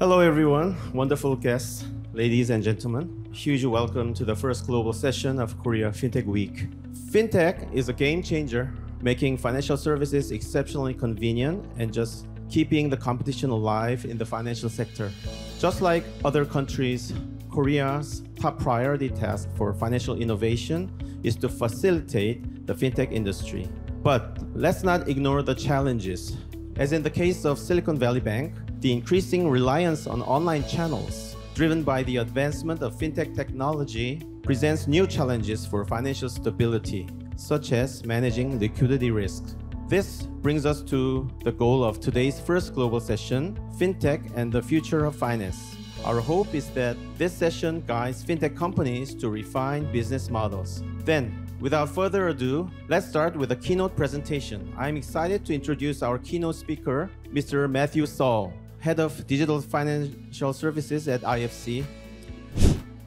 Hello everyone, wonderful guests, ladies and gentlemen. Huge welcome to the first global session of Korea FinTech Week. FinTech is a game changer, making financial services exceptionally convenient and just keeping the competition alive in the financial sector. Just like other countries, Korea's top priority task for financial innovation is to facilitate the FinTech industry. But let's not ignore the challenges. As in the case of Silicon Valley Bank, the increasing reliance on online channels, driven by the advancement of FinTech technology, presents new challenges for financial stability, such as managing liquidity risks. This brings us to the goal of today's first global session, FinTech and the Future of Finance. Our hope is that this session guides FinTech companies to refine business models. Then, without further ado, let's start with a keynote presentation. I'm excited to introduce our keynote speaker, Mr. Matthew Saul, Head of Digital Financial Services at IFC.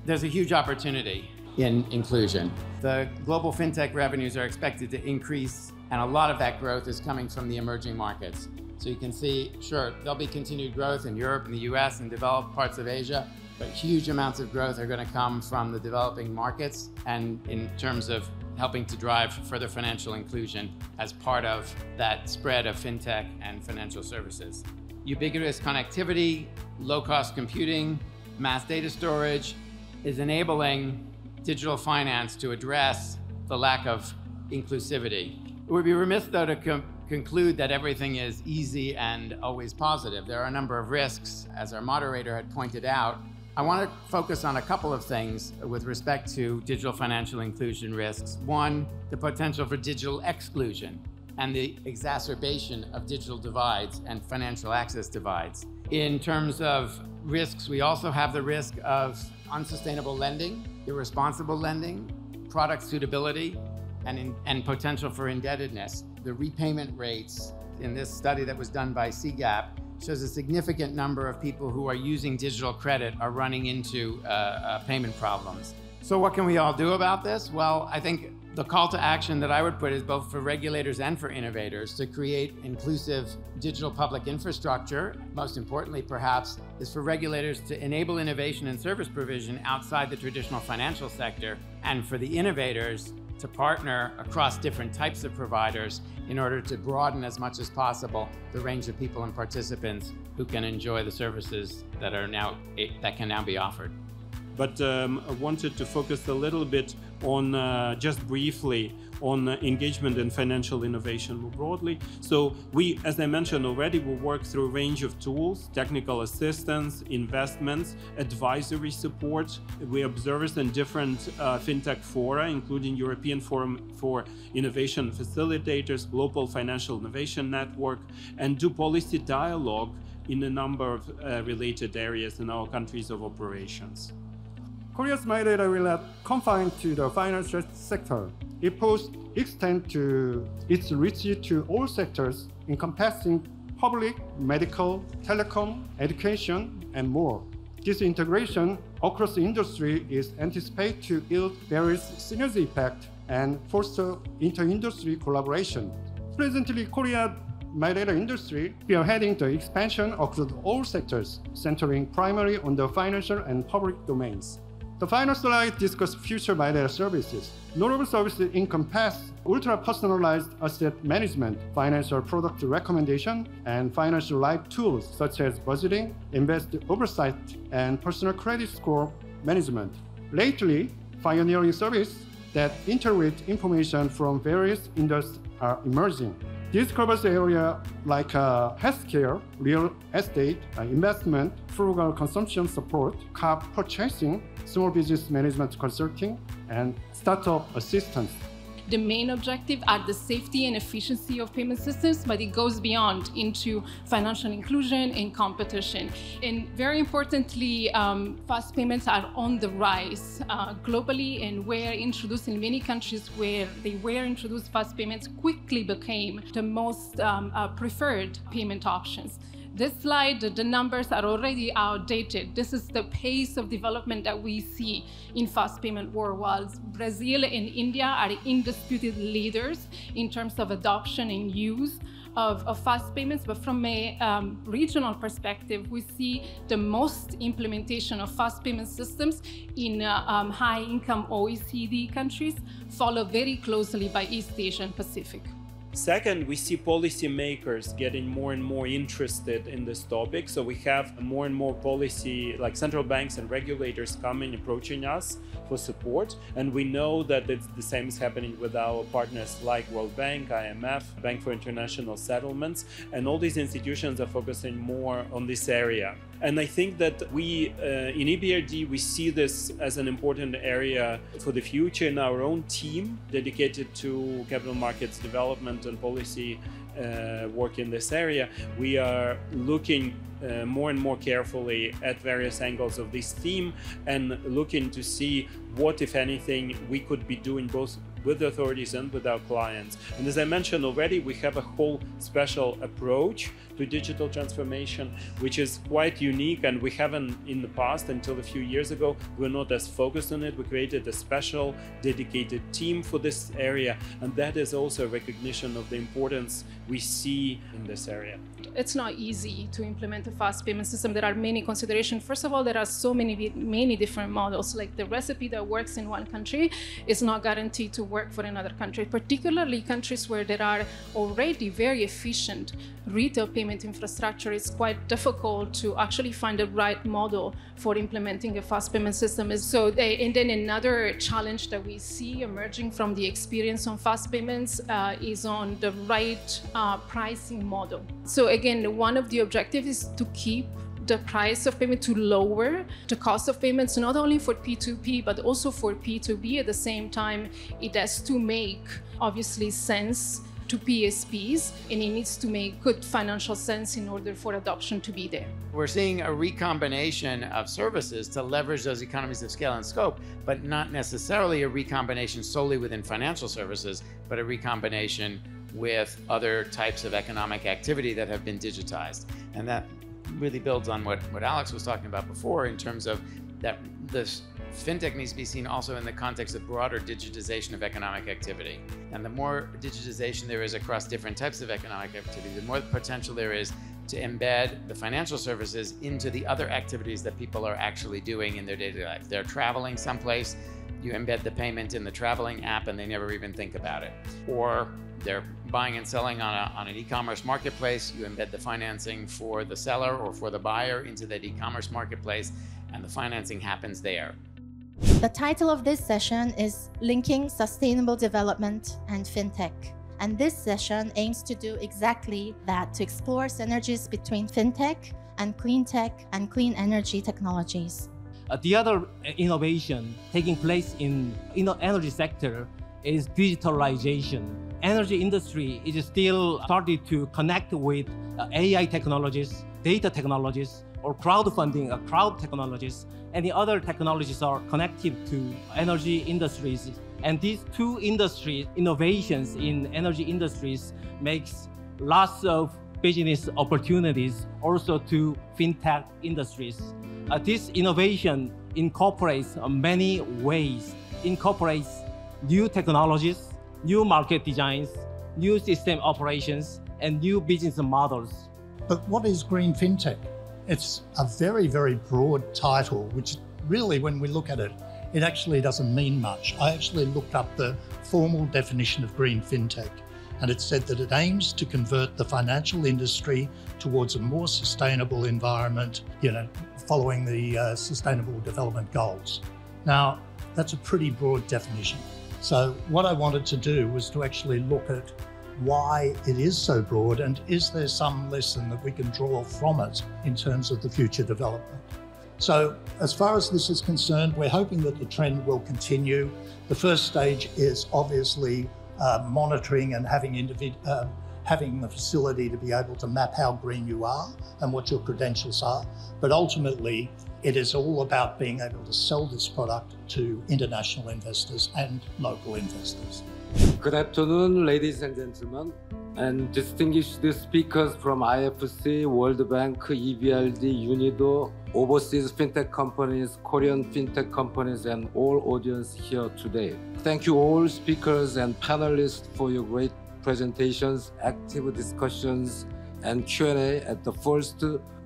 There's a huge opportunity in inclusion. The global FinTech revenues are expected to increase, and a lot of that growth is coming from the emerging markets. So you can see, sure, there'll be continued growth in Europe and the US and developed parts of Asia, but huge amounts of growth are going to come from the developing markets and in terms of helping to drive further financial inclusion as part of that spread of FinTech and financial services. Ubiquitous connectivity, low-cost computing, mass data storage is enabling digital finance to address the lack of inclusivity. It would be remiss, though, to conclude that everything is easy and always positive. There are a number of risks, as our moderator had pointed out. I want to focus on a couple of things with respect to digital financial inclusion risks. One, the potential for digital exclusion and the exacerbation of digital divides and financial access divides. In terms of risks, we also have the risk of unsustainable lending, irresponsible lending, product suitability, and potential for indebtedness. The repayment rates in this study that was done by CGAP shows a significant number of people who are using digital credit are running into payment problems. So what can we all do about this? Well, I think the call to action that I would put is both for regulators and for innovators to create inclusive digital public infrastructure. Most importantly, perhaps, is for regulators to enable innovation and service provision outside the traditional financial sector, and for the innovators to partner across different types of providers in order to broaden as much as possible the range of people and participants who can enjoy the services that can now be offered. But I wanted to focus a little bit on, just briefly, on engagement in financial innovation more broadly. So we, as I mentioned already, will work through a range of tools, technical assistance, investments, advisory support. We observers in different FinTech fora, including European Forum for Innovation Facilitators, Global Financial Innovation Network, and do policy dialogue in a number of related areas in our countries of operations. Korea's my data will not confine to the financial sector. It extends to its reach to all sectors, encompassing public, medical, telecom, education, and more. This integration across the industry is anticipated to yield various synergy effects and foster inter-industry collaboration. Presently, Korea's my data industry spearheading the expansion across all sectors, centering primarily on the financial and public domains. The final slide discusses future my data services. Notable services encompass ultra-personalized asset management, financial product recommendation, and financial life tools such as budgeting, investor oversight, and personal credit score management. Lately, pioneering services that integrate information from various industries are emerging. This covers areas like healthcare, real estate, investment, frugal consumption support, car purchasing, small business management consulting, and startup assistance. The main objective are the safety and efficiency of payment systems, but it goes beyond into financial inclusion and competition. And very importantly, fast payments are on the rise globally, and were introduced in many countries where they were introduced. Fast payments quickly became the most preferred payment options. This slide, the numbers are already outdated. This is the pace of development that we see in fast payment worldwide. Brazil and India are undisputed leaders in terms of adoption and use. of fast payments, but from a regional perspective, we see the most implementation of fast payment systems in high-income OECD countries, followed very closely by East Asia and Pacific. Second, we see policymakers getting more and more interested in this topic. So we have more and more policy, like central banks and regulators coming, approaching us for support. And we know that it's the same is happening with our partners like World Bank, IMF, Bank for International Settlements. And all these institutions are focusing more on this area. And I think that we, in EBRD, we see this as an important area for the future in our own team dedicated to capital markets development and policy work in this area. We are looking more and more carefully at various angles of this theme and looking to see what, if anything, we could be doing both with the authorities and with our clients. And as I mentioned already, we have a whole special approach to digital transformation, which is quite unique, and we haven't in the past, until a few years ago, we're not as focused on it. We created a special dedicated team for this area, and that is also a recognition of the importance we see in this area. It's not easy to implement a fast payment system. There are many considerations. First of all, there are so many different models. Like the recipe that works in one country is not guaranteed to work for another country, particularly countries where there are already very efficient retail payment infrastructure. It's quite difficult to actually find the right model for implementing a fast payment system. And then another challenge that we see emerging from the experience on fast payments is on the right pricing model. So again, one of the objectives is to keep the price of payment, to lower the cost of payments, not only for P2P, but also for P2B. At the same time, it has to make, obviously, sense to PSPs, and it needs to make good financial sense in order for adoption to be there. We're seeing a recombination of services to leverage those economies of scale and scope, but not necessarily a recombination solely within financial services, but a recombination with other types of economic activity that have been digitized. And that really builds on what Alex was talking about before, in terms of that this fintech needs to be seen also in the context of broader digitization of economic activity. And the more digitization there is across different types of economic activity, the more potential there is to embed the financial services into the other activities that people are actually doing in their daily life. They're traveling someplace, you embed the payment in the traveling app and they never even think about it. Or they're buying and selling on an e-commerce marketplace, you embed the financing for the seller or for the buyer into that e-commerce marketplace, and the financing happens there. The title of this session is Linking Sustainable Development and FinTech. And this session aims to do exactly that, to explore synergies between FinTech and clean tech and clean energy technologies. The other innovation taking place in energy sector is digitalization. Energy industry is still starting to connect with AI technologies, data technologies, or crowdfunding, crowd technologies. And the other technologies are connected to energy industries. And these two industries, innovations in energy industries, makes lots of business opportunities also to fintech industries. This innovation incorporates many ways, incorporates new technologies, new market designs, new system operations, and new business models. But what is green fintech? It's a very, very broad title, which really, when we look at it, it actually doesn't mean much. I actually looked up the formal definition of green fintech, and it said that it aims to convert the financial industry towards a more sustainable environment, following the Sustainable Development Goals. Now, that's a pretty broad definition. So what I wanted to do was to actually look at why it is so broad, and is there some lesson that we can draw from it in terms of the future development. So as far as this is concerned, we're hoping that the trend will continue. The first stage is obviously monitoring and having the facility to be able to map how green you are and what your credentials are. But ultimately, it is all about being able to sell this product to international investors and local investors. Good afternoon, ladies and gentlemen, and distinguished speakers from IFC, World Bank, EBRD, UNIDO, overseas fintech companies, Korean fintech companies, and all audience here today. Thank you all speakers and panelists for your great presentations, active discussions, and Q&A at the first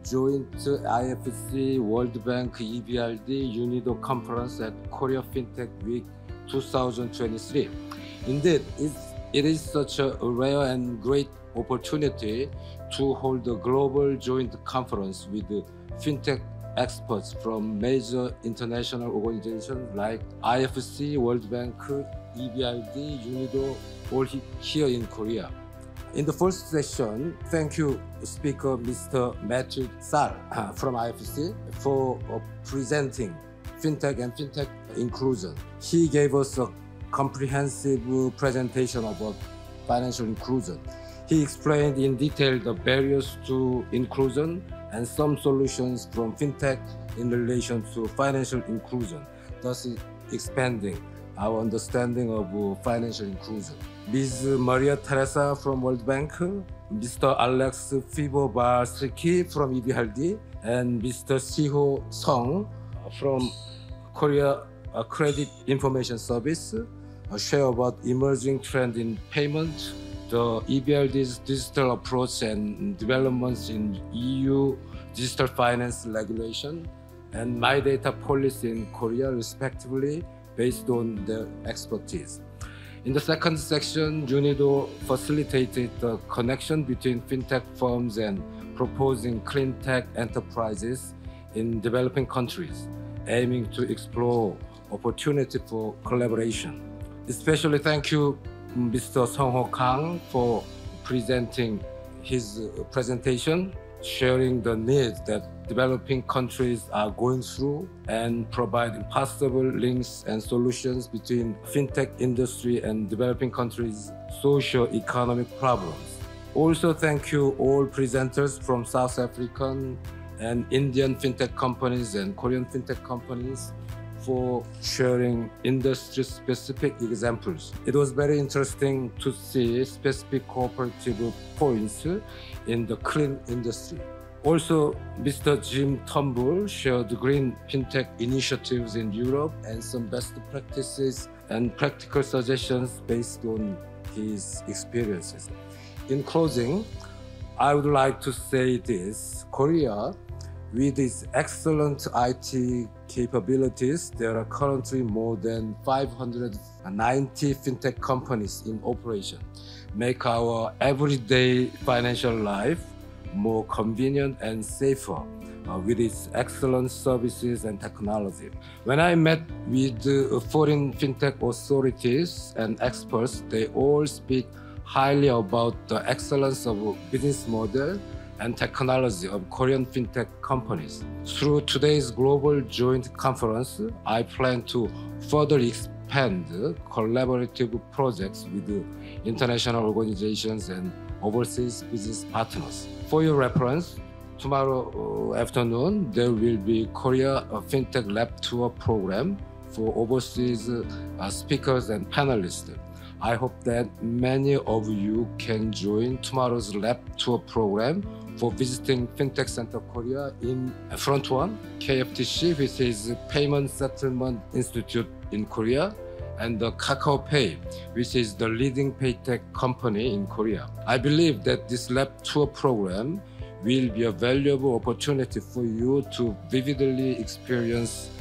joint IFC, World Bank, EBRD, UNIDO conference at Korea FinTech Week 2023. Indeed, it is such a rare and great opportunity to hold a global joint conference with FinTech experts from major international organizations like IFC, World Bank, EBRD, UNIDO, all here in Korea. In the first session, thank you, Speaker Mr. Matthew Sal from IFC for presenting FinTech and FinTech inclusion. He gave us a comprehensive presentation about financial inclusion. He explained in detail the barriers to inclusion and some solutions from FinTech in relation to financial inclusion, thus expanding our understanding of financial inclusion. Ms. Maria Teresa from World Bank, Mr. Alex Fibobarski from EBRD, and Mr. Siho Song from Korea Credit Information Service share about emerging trend in payment, the EBRD's digital approach and developments in EU digital finance regulation, and my data policy in Korea, respectively, based on their expertise. In the second section, UNIDO facilitated the connection between FinTech firms and proposing clean tech enterprises in developing countries, aiming to explore opportunity for collaboration. Especially thank you, Mr. Song Ho Kang, for presenting his presentation, sharing the needs that developing countries are going through and providing possible links and solutions between FinTech industry and developing countries' socio-economic problems. Also, thank you all presenters from South African and Indian FinTech companies and Korean FinTech companies for sharing industry-specific examples. It was very interesting to see specific cooperative points in the clean industry. Also, Mr. Jim Turnbull shared green fintech initiatives in Europe and some best practices and practical suggestions based on his experiences. In closing, I would like to say this: Korea, with its excellent IT capabilities, there are currently more than 590 fintech companies in operation, make our everyday financial life more convenient and safer with its excellent services and technology. When I met with foreign fintech authorities and experts, they all speak highly about the excellence of business model and technology of Korean fintech companies. Through today's global joint conference, I plan to further expand collaborative projects with international organizations and overseas business partners. For your reference, tomorrow afternoon, there will be Korea FinTech Lab Tour program for overseas speakers and panelists. I hope that many of you can join tomorrow's lab tour program for visiting FinTech Center Korea in Front One, KFTC, which is Payment Settlement Institute in Korea, and the Kakao Pay, which is the leading paytech company in Korea. I believe that this lab tour program will be a valuable opportunity for you to vividly experience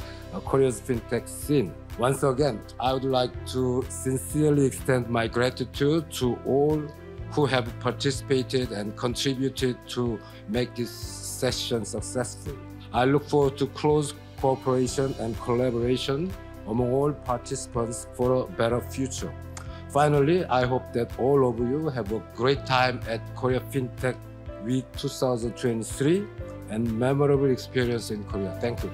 Korea's fintech scene. Once again, I would like to sincerely extend my gratitude to all who have participated and contributed to make this session successful. I look forward to close cooperation and collaboration among all participants for a better future. Finally, I hope that all of you have a great time at Korea FinTech Week 2023 and memorable experience in Korea. Thank you.